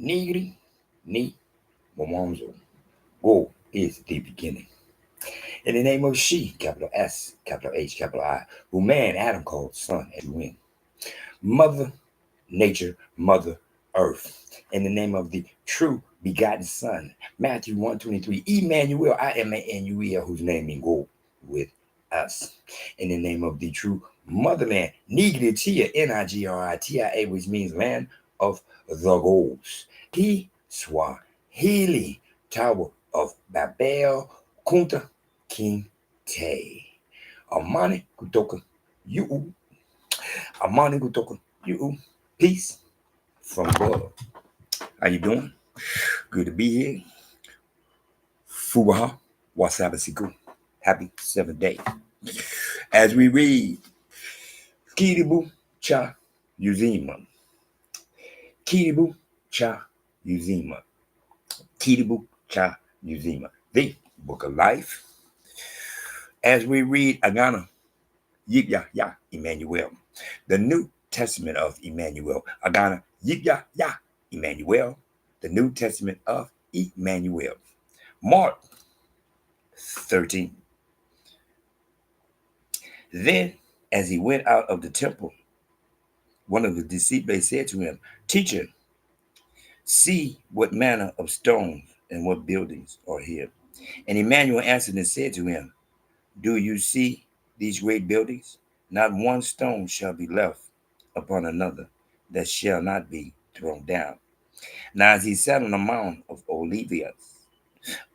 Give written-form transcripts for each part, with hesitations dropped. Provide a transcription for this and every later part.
Nigri, ni, momonzo. Go is the beginning. In the name of she, capital S, capital H, capital I, who man Adam called son as you win. Mother nature, mother earth. In the name of the true begotten son, Matthew 1:23, Emmanuel, I am Emmanuel, whose name means go with us. In the name of the true motherland, Nigritia, Nigritiia, which means land of the goals. He Swahili, Tower of Babel, Kunta King Te. Amani kutoka you. Amani kutoka you. Peace from above. How you doing? Good to be here. Fubaha Wasabasiku. Happy 7th day. As we read Kiribu Cha Uzima. Kiribu Cha Uzima. Kiribu Cha Uzima. The Book of Life. As we read Agano, Yipya Ya Imanuel. The New Testament of Imanuel. Agano, Yipya Ya Imanuel. The New Testament of Imanuel. Mark 13. Then, as he went out of the temple, one of the disciples said to him, Teacher, see what manner of stones and what buildings are here. And Emmanuel answered and said to him, Do you see these great buildings? Not one stone shall be left upon another that shall not be thrown down. Now as he sat on the Mount of Olives,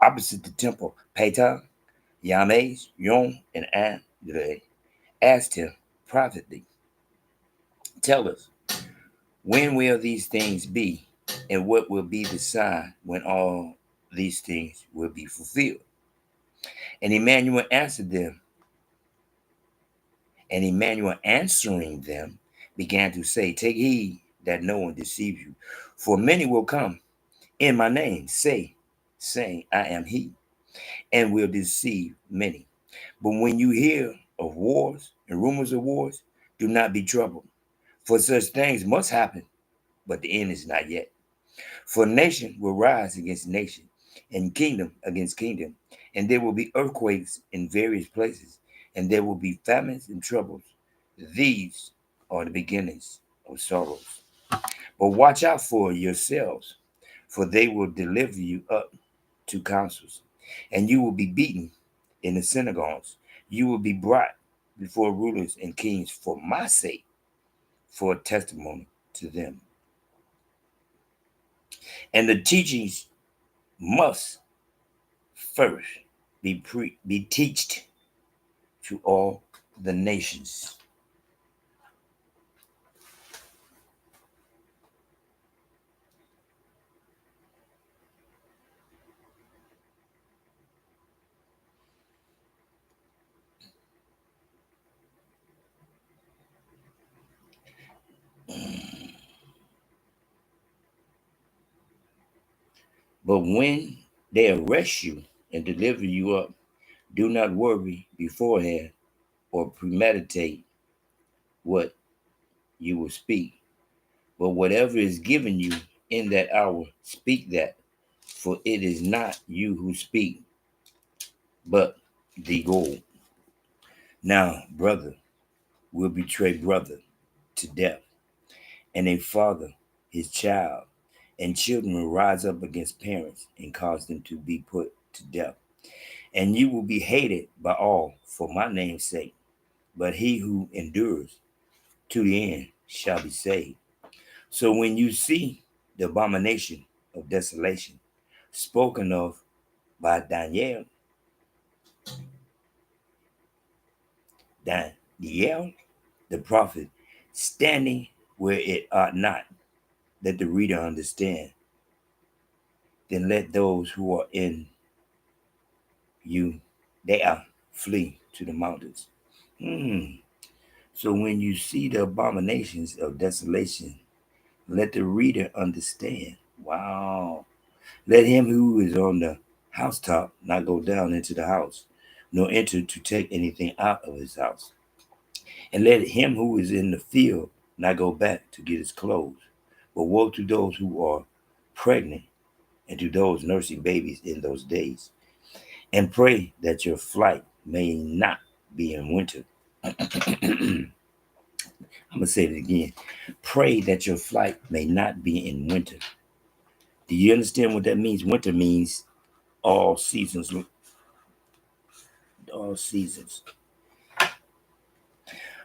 opposite the temple, Peter, Yames, Yon, and Andre asked him privately, Tell us, when will these things be, and what will be the sign when all these things will be fulfilled? And Emmanuel answered them, and Emmanuel answering them began to say, Take heed that no one deceive you, for many will come in my name, saying, I am he, and will deceive many. But when you hear of wars and rumors of wars, do not be troubled, for such things must happen, but the end is not yet. For nation will rise against nation, and kingdom against kingdom, and there will be earthquakes in various places, and there will be famines and troubles. These are the beginnings of sorrows. But watch out for yourselves, for they will deliver you up to councils, and you will be beaten in the synagogues. You will be brought before rulers and kings for my sake, for a testimony to them. And the teachings must first be taught to all the nations. But when they arrest you and deliver you up, do not worry beforehand or premeditate what you will speak. But whatever is given you in that hour, speak that, for it is not you who speak, but the goal. Now, brother will betray brother to death, and a father his child, and children will rise up against parents and cause them to be put to death. And you will be hated by all for my name's sake, but he who endures to the end shall be saved. So when you see the abomination of desolation spoken of by Daniel, the prophet, standing where it ought not, let the reader understand. Then let those who are in you, they are flee to the mountains. So when you see the abominations of desolation, let the reader understand. Wow. Let him who is on the housetop not go down into the house, nor enter to take anything out of his house. And let him who is in the field not go back to get his clothes. But woe to those who are pregnant and to those nursing babies in those days. And pray that your flight may not be in winter. I'm going to say it again. Pray that your flight may not be in winter. Do you understand what that means? Winter means all seasons, all seasons.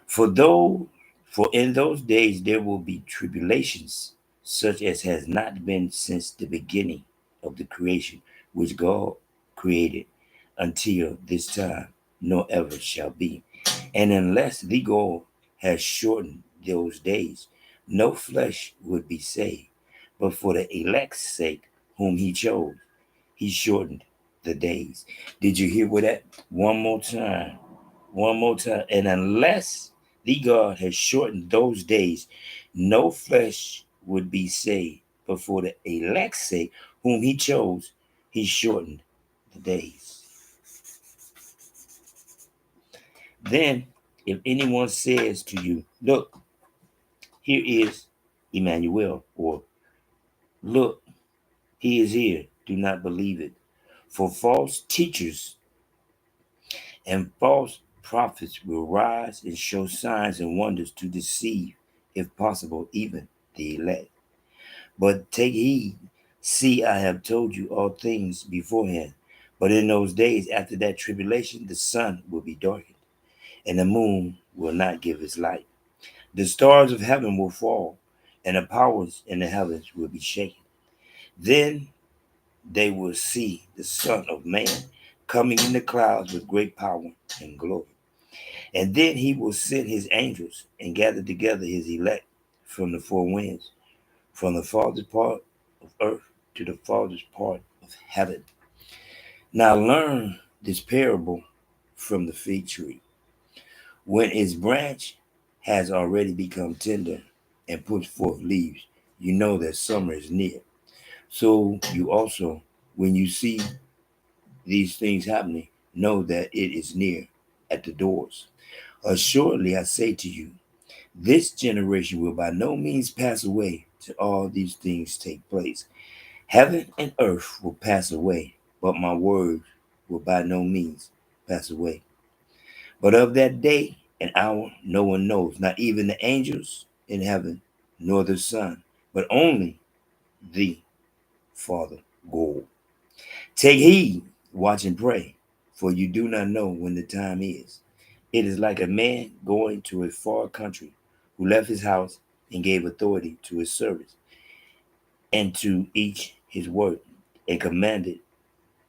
For though, for in those days there will be tribulations, such as has not been since the beginning of the creation which God created until this time, nor ever shall be. And unless the God has shortened those days, no flesh would be saved. But for the elect's sake, whom he chose, he shortened the days. Did you hear what that? One more time. One more time. And unless the God has shortened those days, no flesh would be saved. But for the elect's sake, whom he chose, he shortened the days. Then, if anyone says to you, look, here is Emmanuel, or look, he is here, do not believe it. For false teachers and false prophets will rise and show signs and wonders to deceive, if possible, even the elect. But take heed, see, I have told you all things beforehand. But in those days after that tribulation, the sun will be darkened, and the moon will not give its light. The stars of heaven will fall, and the powers in the heavens will be shaken. Then they will see the Son of Man coming in the clouds with great power and glory. And then he will send his angels and gather together his elect from the four winds, from the farthest part of earth to the farthest part of heaven. Now learn this parable from the fig tree. When its branch has already become tender and puts forth leaves, you know that summer is near. So you also, when you see these things happening, know that it is near at the doors. Assuredly, I say to you, this generation will by no means pass away till all these things take place. Heaven and earth will pass away, but my word will by no means pass away. But of that day and hour no one knows, not even the angels in heaven, nor the Son, but only the Father God. Take heed, watch and pray, for you do not know when the time is. It is like a man going to a far country who left his house and gave authority to his servants and to each his work, and commanded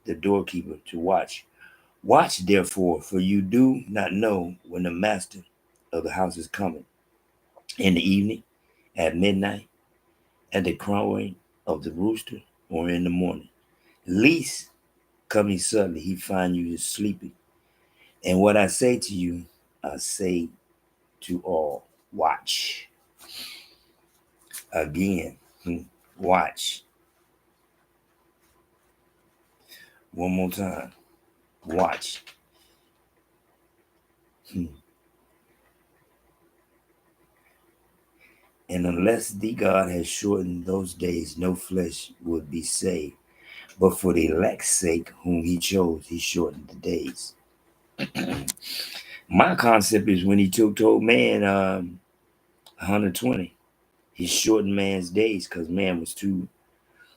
the doorkeeper to watch. Watch therefore, for you do not know when the master of the house is coming, in the evening, at midnight, at the crowing of the rooster, or in the morning. Least coming suddenly, he find you sleeping. And what I say to you, I say to all, watch. Again, watch. One more time, watch. And unless the God has shortened those days, no flesh would be saved. But for the elect's sake, whom he chose, he shortened the days. My concept is when he told man 120, he shortened man's days because man was too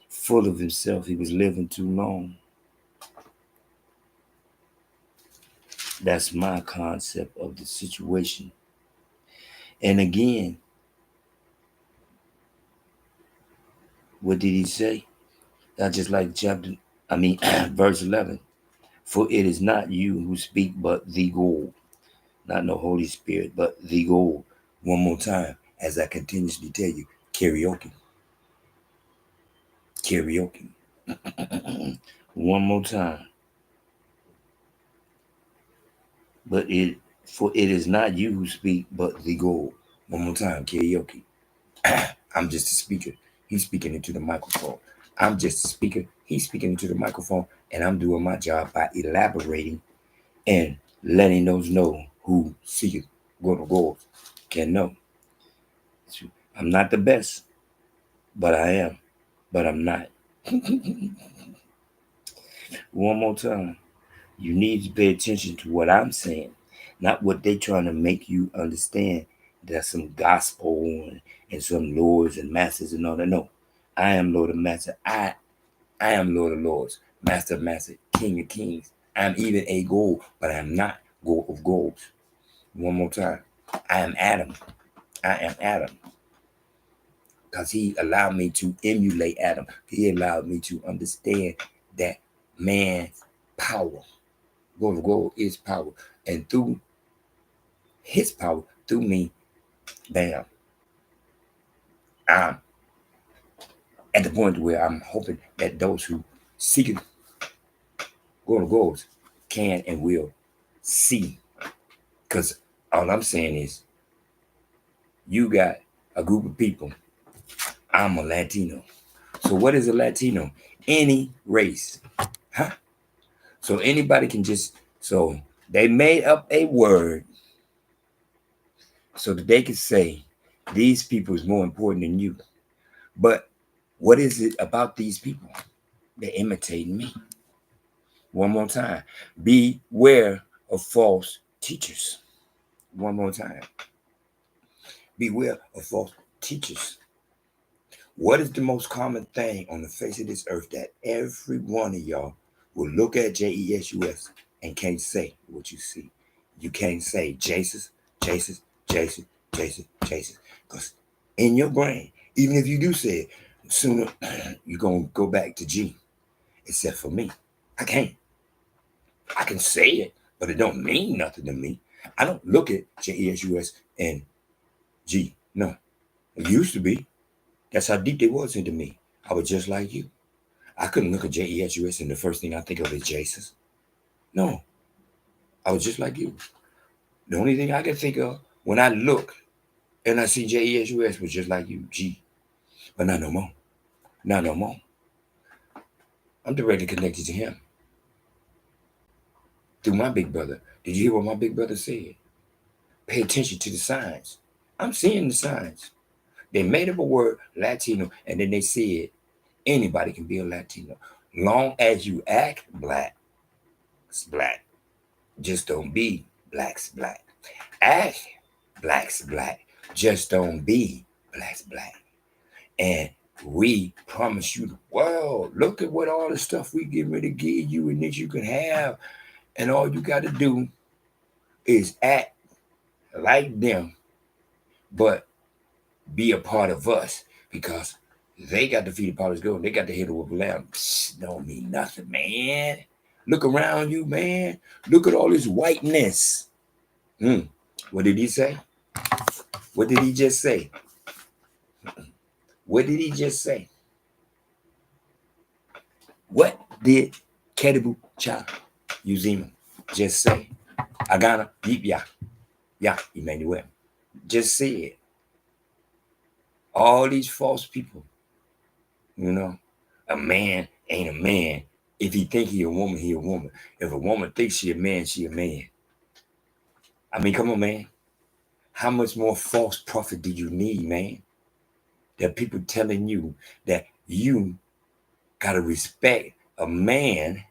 full of himself. He was living too long. That's my concept of the situation. And again, what did he say? I just like verse 11. For it is not you who speak, but the God. Not no Holy Spirit, but the God. One more time, as I continuously tell you, karaoke. Karaoke. One more time. But it for it is not you who speak, but the God. One more time, karaoke. I'm just a speaker. He's speaking into the microphone. I'm just a speaker. He's speaking into the microphone, and I'm doing my job by elaborating and letting those know who see it, go to God, can know. I'm not the best, but I am. but I'm not. One more time. You need to pay attention to what I'm saying, not what they trying to make you understand. There's some gospel and some lords and masters and all that. No, I am Lord of Master. I am Lord of Lords, Master of Master, King of Kings. I'm even a gold, but I am not gold of golds. One more time. I am Adam. I am Adam. Because he allowed me to emulate Adam. He allowed me to understand that man's power, gold of gold, is power. And through his power, through me, bam, I'm at the point where I'm hoping that those who seek it, gold of golds, can and will see. Because all I'm saying is, you got a group of people. I'm a Latino. So what is a Latino? Any race. Huh? So anybody can just, so they made up a word so that they could say these people is more important than you. But what is it about these people? They're imitating me. One more time. Beware of false teachers. One more time. Beware of false teachers. What is the most common thing on the face of this earth that every one of y'all will look at Jesus and can't say what you see? You can't say Jesus, Jesus, Jesus, Jesus, Jesus. Because in your brain, even if you do say it, sooner you're going to go back to G. Except for me. I can't. I can say it, but it don't mean nothing to me. I don't look at Jesus and G. No. It used to be. That's how deep they was into me. I was just like you. I couldn't look at Jesus and the first thing I think of is Jesus. No, I was just like you. The only thing I can think of when I look and I see Jesus was just like you, G. But not no more. Not no more. I'm directly connected to him through my big brother. Did you hear what my big brother said? Pay attention to the signs. I'm seeing the signs. They made up a word, Latino, and then they said anybody can be a Latino. Long as you act black, it's black. Just don't be black's black. Act black's black. Just don't be black's black. And we promise you the world. Look at what all the stuff we get ready to give you and that you can have. And all you got to do is act like them, but be a part of us because they got the feet of polished gold. They got the head of a lamb. Psst, don't mean nothing, man. Look around you, man. Look at all this whiteness. What did he say? What did he just say? What did he just say? What did Kedebu Cha Uzima just say? Agano, Jipya, Imanuel. Just said. All these false people, a man ain't a man. If he think he a woman, he a woman. If a woman thinks she a man, she a man. I mean, come on, man. How much more false prophet do you need, man? There are people telling you that you gotta respect a man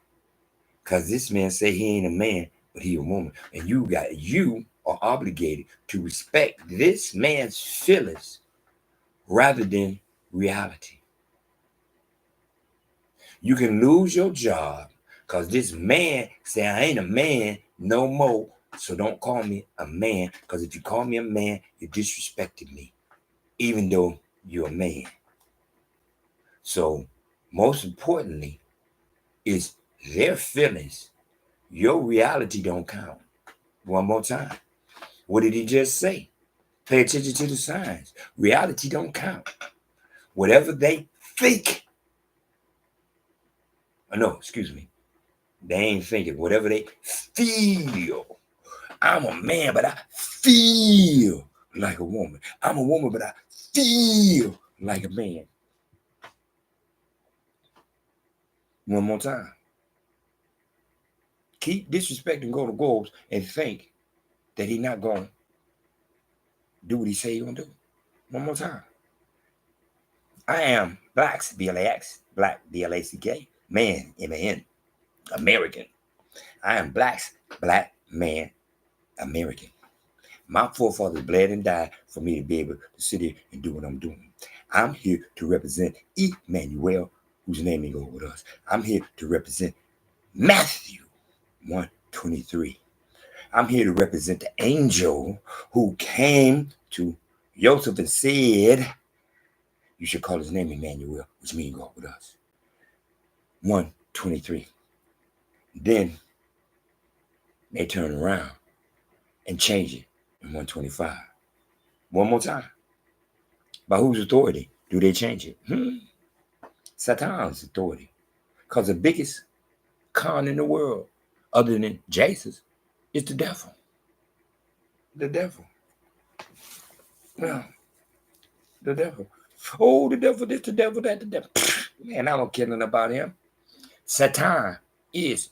because this man say he ain't a man, but he a woman. And you are obligated to respect this man's feelings rather than reality. You can lose your job because this man say I ain't a man no more. So don't call me a man, because if you call me a man, you disrespected me, even though you're a man. So most importantly is their feelings. Your reality don't count. One more time. What did he just say? Pay attention to the signs. Reality don't count. Whatever they think. Oh, no, excuse me. They ain't thinking. Whatever they feel. I'm a man, but I feel like a woman. I'm a woman, but I feel like a man. One more time. Keep disrespecting go to goals and think that he not going to do what he say he going to do. One more time. I am Blacks, B-L-A-X, black, B-L-A-C-K, man, M-A-N, American. I am black man, American. My forefathers bled and died for me to be able to sit here and do what I'm doing. I'm here to represent Emmanuel, whose name is with us. I'm here to represent Matthew 1:23. I'm here to represent the angel who came to Joseph and said, you should call his name Emmanuel, which means God with us. 1:23. Then they turn around and change it in 1:25. One more time. By whose authority do they change it? Satan's authority. Because the biggest con in the world, other than Jesus, is the devil. The devil. Well, the devil. Oh, the devil, this, the devil, that, the devil. Man, I don't care nothing about him. Satan is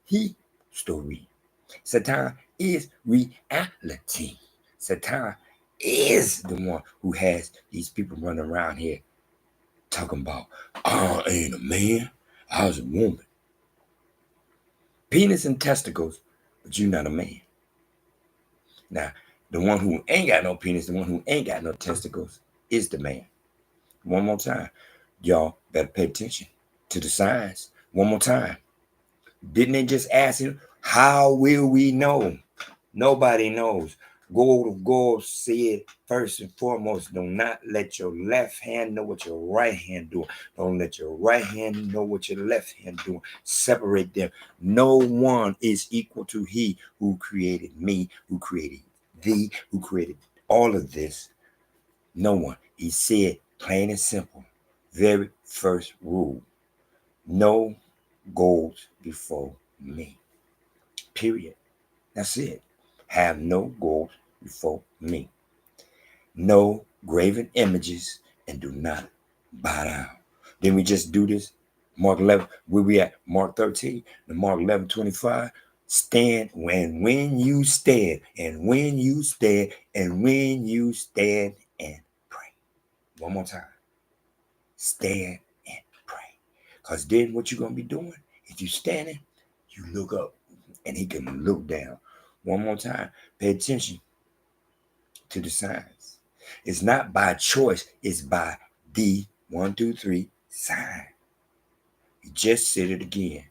history. Satan is reality. Satan is the one who has these people running around here talking about, I ain't a man, I was a woman. Penis and testicles, but you're not a man. Now, the one who ain't got no penis, the one who ain't got no testicles is the man. One more time. Y'all better pay attention to the signs. One more time. Didn't they just ask him, how will we know? Nobody knows. God said, first and foremost, do not let your left hand know what your right hand doing. Don't let your right hand know what your left hand doing. Separate them. No one is equal to he who created me, who created thee, who created all of this. No one. He said, plain and simple, very first rule, no goals before me. Period. That's it. Have no goals before me. No graven images and do not bow down. Then we just do this. Mark 11, where we at? Mark 13, the Mark 11:25. Stand when you stand, and when you stand, and when you stand and pray. One more time. Stand and pray. Because then what you're going to be doing, if you're standing, you look up and he can look down. One more time. Pay attention to the signs. It's not by choice. It's by the 1, 2, 3 sign. He just said it again.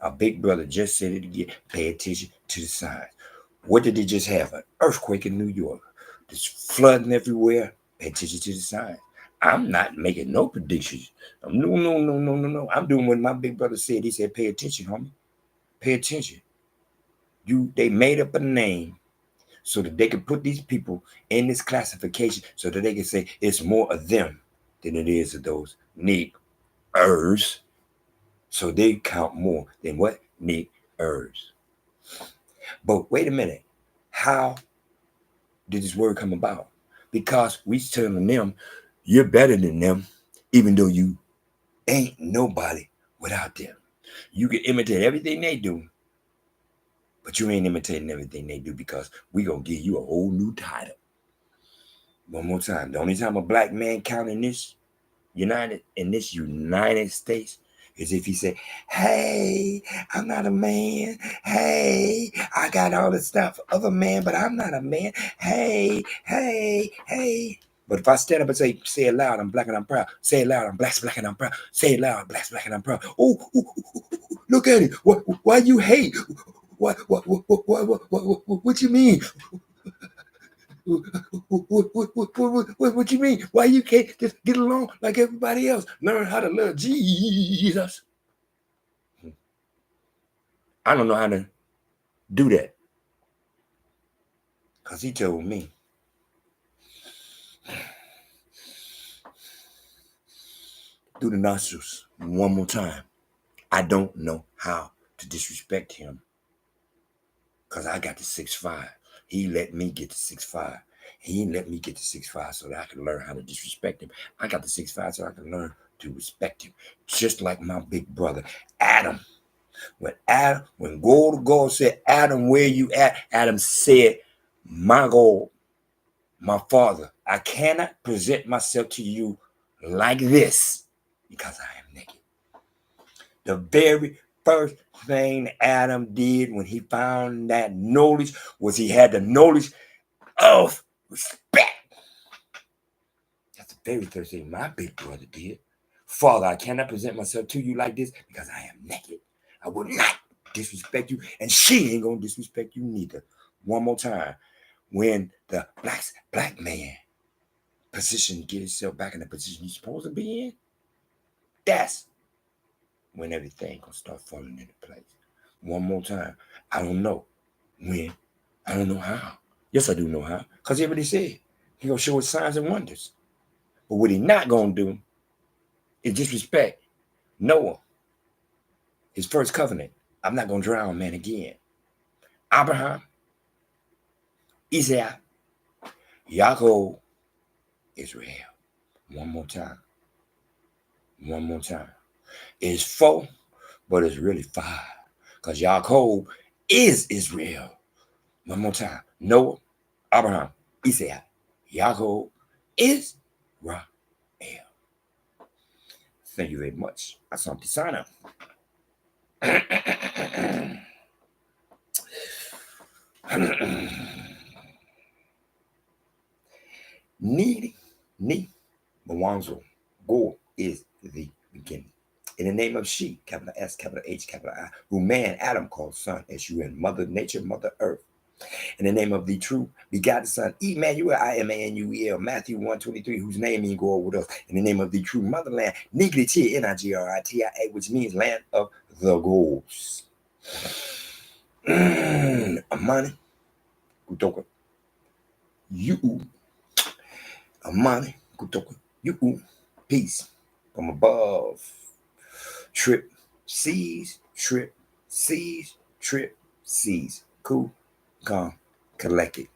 Our big brother just said it again. Pay attention to the signs. What did they just have? An earthquake in New York. There's flooding everywhere. Pay attention to the signs. I'm not making no predictions. No. I'm doing what my big brother said. He said, pay attention, homie. Pay attention. They made up a name so that they could put these people in this classification so that they can say it's more of them than it is of those niggers. So they count more than what? Niggers. But wait a minute. How did this word come about? Because we telling them you're better than them, even though you ain't nobody without them. You can imitate everything they do, but you ain't imitating everything they do because we gonna give you a whole new title. One more time. The only time a black man count in this United States is if he say, hey, I'm not a man. Hey, I got all the stuff of a man, but I'm not a man. Hey. But if I stand up and say it loud, I'm black and I'm proud. Say it loud, I'm black and I'm proud. Say it loud, black and I'm proud. Oh, look at it. Why you hate? What you mean? What you mean? Why you can't just get along like everybody else? Learn how to love Jesus. I don't know how to do that. Because he told me. Through the nostrils one more time. I don't know how to disrespect him. Because I got the 6'5". He let me get the 6'5". He didn't let me get the 6'5" so that I can learn how to disrespect him. I got the 6'5" so I can learn to respect him. Just like my big brother, Adam. When God said, Adam, where you at? Adam said, my God, my father, I cannot present myself to you like this because I am naked. The very first thing Adam did when he found that knowledge was he had the knowledge of respect. That's the very first thing my big brother did. Father, I cannot present myself to you like this because I am naked. I will not disrespect you, and she ain't gonna disrespect you neither. One more time. When the black man position get himself back in the position he's supposed to be in, that's when everything gonna start falling into place. One more time. I don't know when. I don't know how. Yes, I do know how. Because he already said he gonna show us signs and wonders. But what he not gonna do is disrespect Noah, his first covenant. I'm not gonna drown man again. Abraham, Isaac, Yaakov, Israel. One more time. One more time. It's 4, but it's really 5. Because Yaakov is Israel. One more time. Noah, Abraham, Isaac, Yaakov, Israel. Thank you very much. Asante sana. Ni Mwanzo. Go is the beginning. In the name of she, capital S, capital H, capital I, who man Adam called son, S-U-N, mother nature, mother earth. In the name of the true begotten son, Emmanuel, Imanuel, Matthew 1:23, whose name means go with us. In the name of the true motherland, Nigritia, Nigeria, which means land of the gods. Amani, kutoka, you, Amani, kutoka, you, peace from above. Trip, seas, trip, seas, trip, seas. Cool, calm, collected.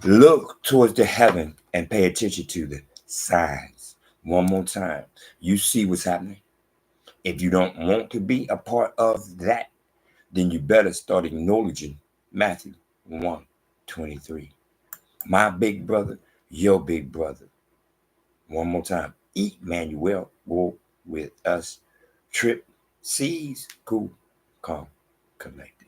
Look towards the heaven and pay attention to the signs. One more time. You see what's happening. If you don't want to be a part of that, then you better start acknowledging Matthew 1:23. My big brother, your big brother. One more time. Emmanuel, go with us. Trip, seas, cool, calm, connect.